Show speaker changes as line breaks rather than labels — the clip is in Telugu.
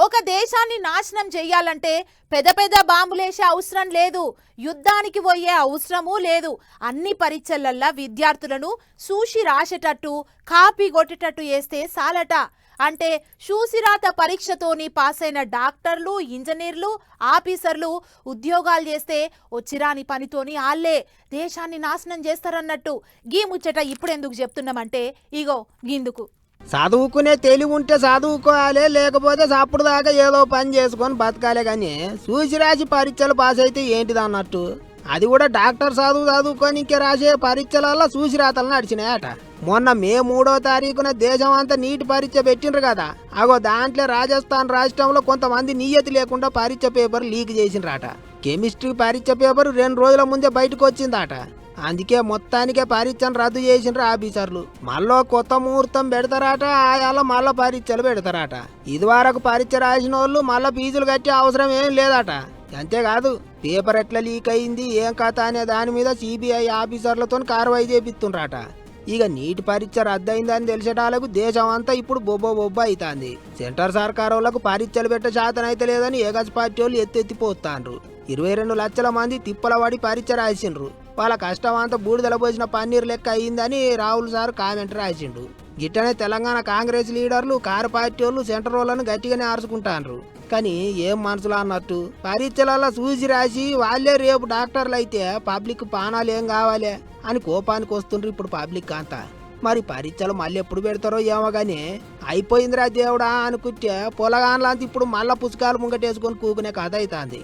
ఒక దేశాన్ని నాశనం చెయ్యాలంటే పెద్ద పెద్ద బాంబులేసే అవసరం లేదు, యుద్ధానికి పోయే అవసరమూ లేదు. అన్ని పరీక్షలల్లా విద్యార్థులను చూసి రాసేటట్టు కాపీ కొట్టేటట్టు చేస్తే సాలట. అంటే చూసిరాత పరీక్షతోని పాస్ అయిన డాక్టర్లు, ఇంజనీర్లు, ఆఫీసర్లు ఉద్యోగాలు చేస్తే వచ్చిరాని పనితోని ఆళ్లే దేశాన్ని నాశనం చేస్తారన్నట్టు. గీ ముచ్చట ఇప్పుడెందుకు చెప్తున్నామంటే ఇగో గిందుకు.
చదువుకునే తెలివి ఉంటే చదువుకోవాలి, లేకపోతే అప్పుడు దాకా ఏదో పని చేసుకొని బతకాలే. కానీ చూసి పరీక్షలు పాస్ అయితే ఏంటిది అన్నట్టు. అది కూడా డాక్టర్ చదువుకొని ఇంకే రాసే పరీక్షలలో చూసి రాతలు నడిచినాయట. మొన్న మే 3వ తారీఖున దేశం అంతా నీటి పరీక్ష పెట్టిండ్రు కదా. అగో దాంట్లో రాజస్థాన్ రాష్ట్రంలో కొంతమంది నియతి లేకుండా పరీక్ష పేపర్ లీక్ చేసిండ్రట. కెమిస్ట్రీ పరీక్ష పేపర్ 2 రోజుల ముందే బయటకు వచ్చిందట. అందుకే మొత్తానికే పరీక్షను రద్దు చేసిండ్రు ఆఫీసర్లు. మళ్ళీ కొత్త ముహూర్తం పెడతారట, ఆయాలో మళ్ళీ పరీక్షలు పెడతారట. ఇదివరకు పరీక్ష రాసిన వాళ్ళు మళ్ళీ ఫీజులు కట్టే అవసరం ఏం లేదట. అంతేకాదు పేపర్ ఎట్లా లీక్ అయింది ఏం కథ అనే దాని మీద సిబిఐ ఆఫీసర్లతో కార్యవాయి చేపిస్తుండ్రట. ఇక నీటి పరీక్ష రద్దయిందని తెలిసేటాలకు దేశం అంతా ఇప్పుడు బొబ్బ అవుతుంది. సెంటర్ సర్కార్ వాళ్ళకు పరీక్షలు పెట్టే శాతం అయితే లేదని ఏగజ్ పార్టీ వాళ్ళు ఎత్తెత్తిపోతాండ్రు. 22 లక్షల మంది తిప్పల పడి పరీక్ష రాసిండ్రు. వాళ్ళ కష్టం అంతా బూడిదల పోసిన పన్నీర్ లెక్క అయిందని రాహుల్ సార్ కామెంట్ రాసిండు. గిట్టనే తెలంగాణ కాంగ్రెస్ లీడర్లు, కారు పార్టీ వాళ్ళు సెంటర్ వాళ్ళను గట్టిగానే ఆర్చుకుంటాండ్రు. కానీ ఏం మనసులో అన్నట్టు పరీక్షలలో చూసి రాసి వాళ్ళే రేపు డాక్టర్లు అయితే పబ్లిక్ పానాలు ఏం కావాలి అని కోపానికి వస్తుండ్రు ఇప్పుడు పబ్లిక్ అంతా. మరి పరీక్షలు మళ్ళీ ఎప్పుడు పెడతారో ఏమో గానీ అయిపోయిందిరా దేవుడా అనుకుంటే పొలగాన్లంతా ఇప్పుడు మళ్ళా పుస్తకాలు ముంగటేసుకొని కూకునే కథ అవుతుంది.